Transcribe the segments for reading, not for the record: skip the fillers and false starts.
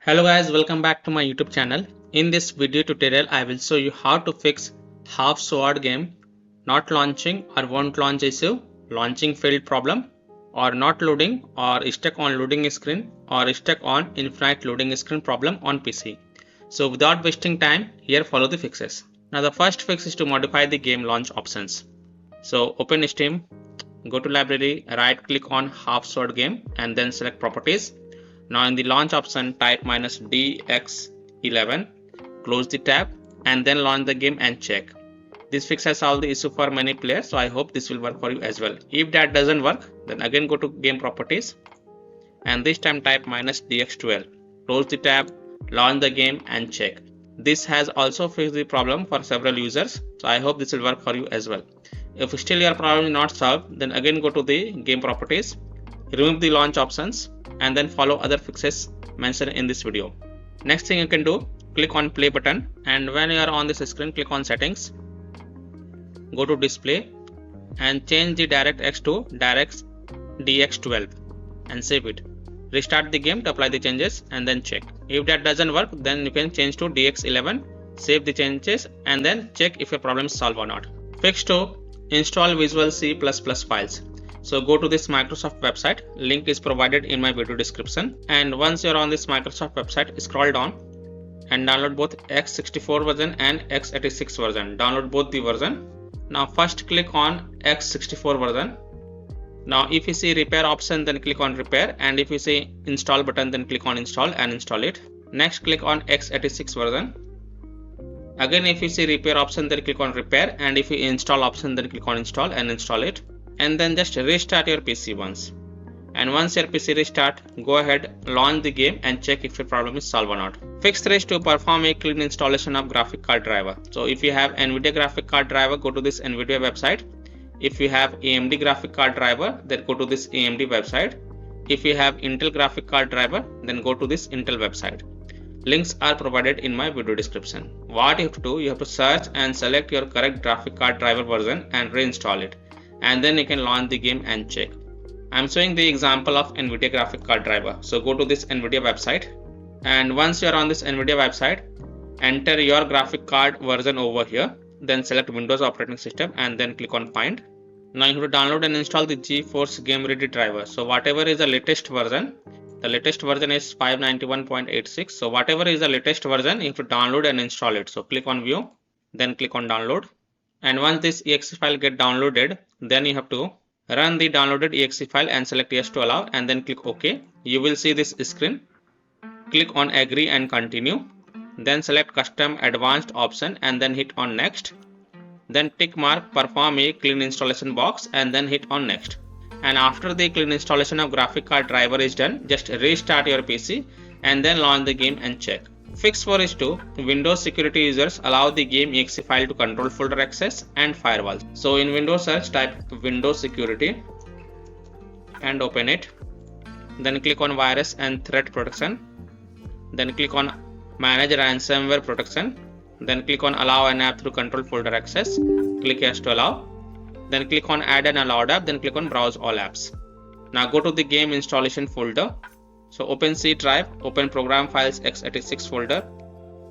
Hello guys, welcome back to my YouTube channel. In this video tutorial, I will show you how to fix half sword game not launching or won't launch issue, launching failed problem, or not loading or stuck on loading screen or stuck on infinite loading screen problem on PC. So without wasting time, here follow the fixes. Now the first fix is to modify the game launch options. So open Steam, go to library, right click on half sword game and then select properties. Now in the launch option type -dx11, close the tab and then launch the game and check. This fix has solved the issue for many players, so I hope this will work for you as well. If that doesn't work, then again go to game properties and this time type -dx12, close the tab, launch the game and check. This has also fixed the problem for several users, so I hope this will work for you as well. If still your problem is not solved, then again go to the game properties, remove the launch options and then follow other fixes mentioned in this video. Next thing you can do, click on play button and when you are on this screen, click on settings, go to display and change the DirectX to DirectX12 and save it. Restart the game to apply the changes and then check. If that doesn't work, then you can change to DX11, save the changes and then check if your problem is solved or not. Fix 2, install Visual C++ files. So go to this Microsoft website, link is provided in my video description, and once you're on this Microsoft website, scroll down and download both x64 version and x86 version. Download both the version. Now first click on x64 version. Now if you see repair option, then click on repair, and if you see install button, then click on install and install it. Next click on x86 version. Again if you see repair option, then click on repair, and if you install option, then click on install and install it. And then just restart your PC once. And once your PC restart, go ahead, launch the game and check if your problem is solved or not. Fix 3 is to perform a clean installation of graphic card driver. So if you have NVIDIA graphic card driver, go to this NVIDIA website. If you have AMD graphic card driver, then go to this AMD website. If you have Intel graphic card driver, then go to this Intel website. Links are provided in my video description. What you have to do, you have to search and select your correct graphic card driver version and reinstall it. And then you can launch the game and check. I'm showing the example of NVIDIA graphic card driver. So go to this NVIDIA website, and once you are on this NVIDIA website, enter your graphic card version over here, then select Windows operating system and then click on find. Now you have to download and install the GeForce Game Ready driver. So whatever is the latest version, the latest version is 591.86. So whatever is the latest version, you have to download and install it. So click on view, then click on download. And once this exe file get downloaded, then you have to run the downloaded exe file and select yes to allow and then click OK. You will see this screen. Click on agree and continue. Then select custom advanced option and then hit on next. Then tick mark perform a clean installation box and then hit on next. And after the clean installation of graphic card driver is done, just restart your PC and then launch the game and check. Fix 4 is to Windows security users allow the game exe file to control folder access and firewalls. So in Windows search type Windows security and open it. Then click on virus and threat protection. Then click on manage ransomware protection. Then click on allow an app through control folder access. Click yes to allow. Then click on add an allowed app. Then click on browse all apps. Now go to the game installation folder. So open C drive, open program files x86 folder,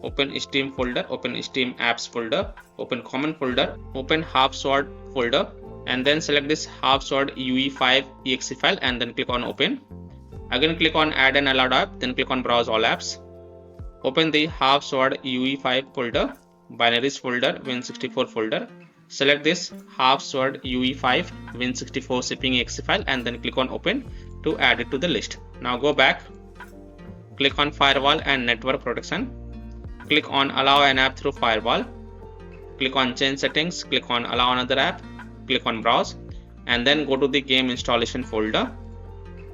open Steam folder, open Steam apps folder, open common folder, open half sword folder, and then select this half sword UE5 exe file and then click on open. Again click on add an allowed app, then click on browse all apps. Open the half sword UE5 folder, binaries folder, Win64 folder. Select this half sword UE5 Win64 shipping exe file and then click on open to add it to the list. Now go back, click on firewall and network protection, click on allow an app through firewall, click on change settings, click on allow another app, click on browse and then go to the game installation folder.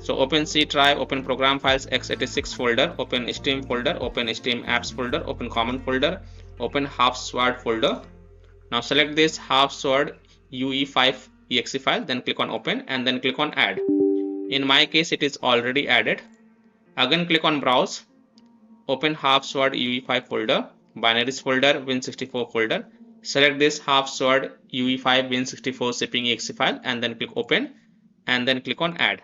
So open C drive, open program files x86 folder, open Steam folder, open Steam apps folder, open common folder, open half sword folder. Now select this half sword UE5 exe file, then click on open and then click on add. In my case it is already added. Again click on browse, open half sword UE5 folder, binaries folder, Win64 folder. Select this half sword UE5 Win64 shipping exe file and then click open and then click on add.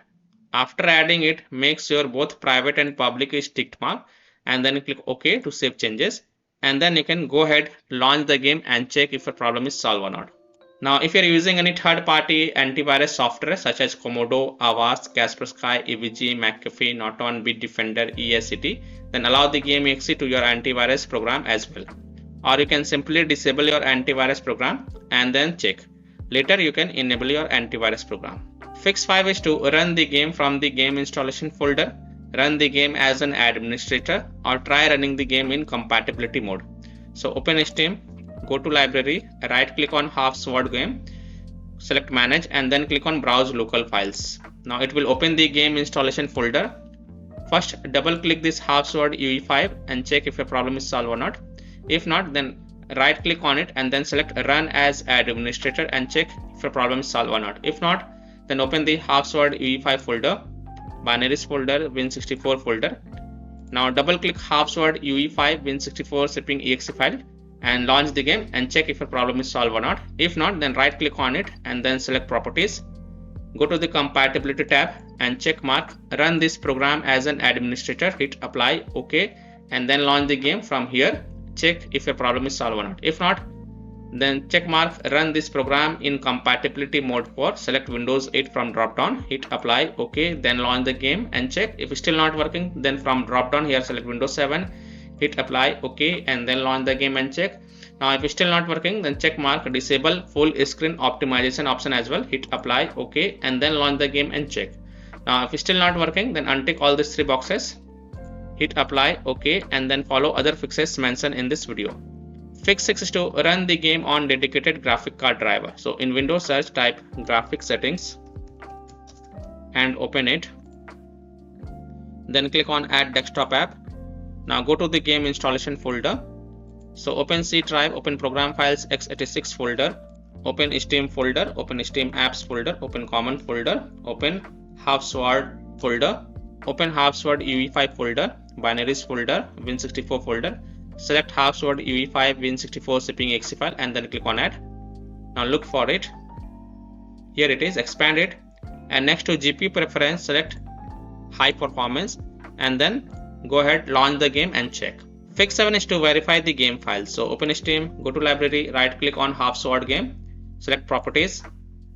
After adding it, make sure both private and public is ticked mark and then click OK to save changes, and then you can go ahead, launch the game and check if a problem is solved or not. Now, if you're using any third-party antivirus software such as Komodo, Avast, Kaspersky, EVG, McAfee, Norton, Bitdefender, ESCT, then allow the game exe to your antivirus program as well. Or you can simply disable your antivirus program and then check. Later, you can enable your antivirus program. Fix 5 is to run the game from the game installation folder, run the game as an administrator, or try running the game in compatibility mode. So open Steam, go to library, right click on half sword game, select manage, and then click on browse local files. Now it will open the game installation folder. First double click this half sword UE5 and check if a problem is solved or not. If not, then right click on it and then select run as administrator and check if a problem is solved or not. If not, then open the half sword UE5 folder, binaries folder, Win64 folder. Now double click half sword UE5 Win64 shipping exe file and launch the game and check if a problem is solved or not. If not, then right click on it and then select properties. Go to the compatibility tab and check mark run this program as an administrator, hit apply, OK, and then launch the game from here. Check if a problem is solved or not. If not, then check mark run this program in compatibility mode for, select Windows 8 from drop down, hit apply, OK, then launch the game and check. If it's still not working, then from drop down here select Windows 7, hit apply, OK, and then launch the game and check. Now if it's still not working, then check mark disable full screen optimization option as well, hit apply, OK, and then launch the game and check. Now if it's still not working, then untick all these 3 boxes, hit apply, OK, and then follow other fixes mentioned in this video. Fix 6 is to run the game on dedicated graphic card driver. So in Windows search, type graphic settings and open it. Then click on add desktop app. Now go to the game installation folder. So open C drive, open program files x86 folder, open Steam folder, open Steam apps folder, open common folder, open half sword folder, open half sword UE5 folder, binaries folder, Win64 folder. Select half sword UE5 Win64 shipping exe file and then click on add. Now look for it. Here it is, expand it, and next to GPU preference select high performance and then go ahead, launch the game and check. Fix 7 is to verify the game files. So open Steam, go to library, right click on half sword game, select properties,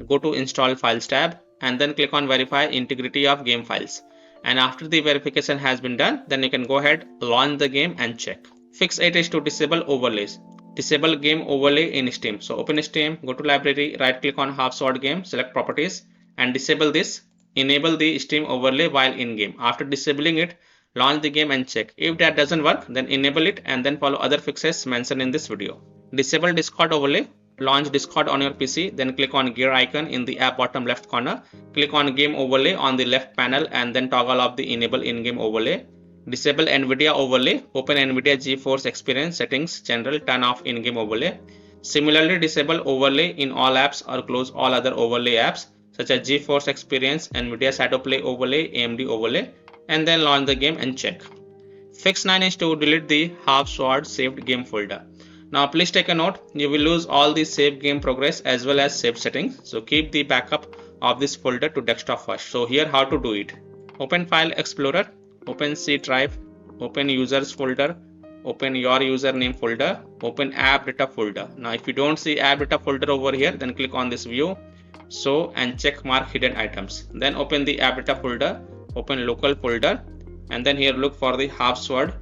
go to install files tab and then click on verify integrity of game files. And after the verification has been done, then you can go ahead, launch the game and check. Fix 8 is to disable overlays. Disable game overlay in Steam. So open Steam, go to library, right click on half sword game, select properties and disable this. Enable the Steam overlay while in game. After disabling it, launch the game and check. If that doesn't work, then enable it and then follow other fixes mentioned in this video. Disable Discord overlay. Launch Discord on your PC, then click on gear icon in the app bottom left corner. Click on game overlay on the left panel and then toggle off the enable in-game overlay. Disable NVIDIA overlay, open NVIDIA GeForce Experience settings, general, turn off in-game overlay. Similarly, disable overlay in all apps or close all other overlay apps such as GeForce Experience, NVIDIA Shadowplay overlay, AMD overlay, and then launch the game and check. Fix 9 is to delete the half sword saved game folder. Now please take a note, you will lose all the saved game progress as well as saved settings. So keep the backup of this folder to desktop first. So here how to do it. Open File Explorer. Open C drive, open users folder, open your username folder, open app data folder. Now if you don't see app data folder over here, then click on this view, show and check mark hidden items. Then open the app data folder, open local folder and then here look for the half sword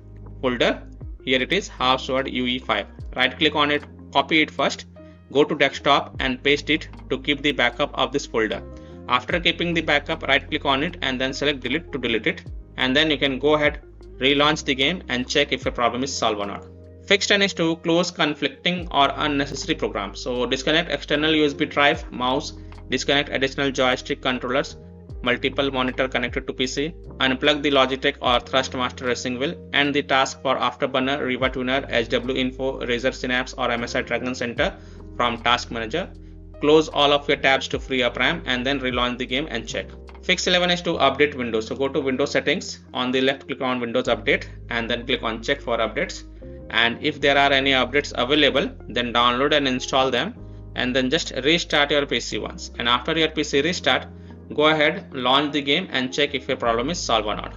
folder. Here it is, half sword UE5. Right click on it, copy it first, go to desktop and paste it to keep the backup of this folder. After keeping the backup, right click on it and then select delete to delete it. And then you can go ahead, relaunch the game and check if a problem is solved or not. Fix 10 is to close conflicting or unnecessary programs. So disconnect external USB drive, mouse, disconnect additional joystick controllers, multiple monitor connected to PC, unplug the Logitech or Thrustmaster racing wheel, and the task for Afterburner, Riva Tuner, HW Info, Razer Synapse or MSI Dragon Center from Task Manager. Close all of your tabs to free up RAM and then relaunch the game and check. Fix 11 is to update Windows. So go to Windows settings, on the left click on Windows Update and then click on check for updates. And if there are any updates available, then download and install them and then just restart your PC once. And after your PC restart, go ahead, launch the game and check if a problem is solved or not.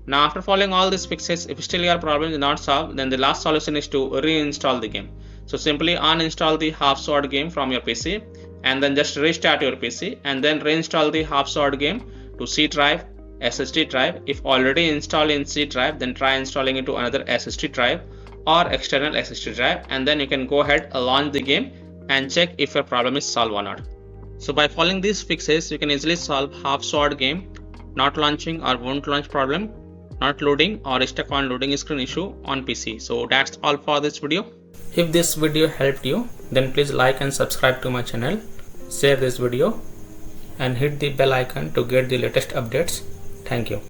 Now after following all these fixes, if still your problem is not solved, then the last solution is to reinstall the game. So simply uninstall the half sword game from your PC and then just restart your PC and then reinstall the half sword game to C drive, SSD drive. If already installed in C drive, then try installing it to another SSD drive or external SSD drive, and then you can go ahead and launch the game and check if your problem is solved or not. So by following these fixes, you can easily solve half sword game not launching or won't launch problem, not loading or stuck on loading screen issue on PC. So that's all for this video. If this video helped you, then please like and subscribe to my channel, share this video and hit the bell icon to get the latest updates. Thank you.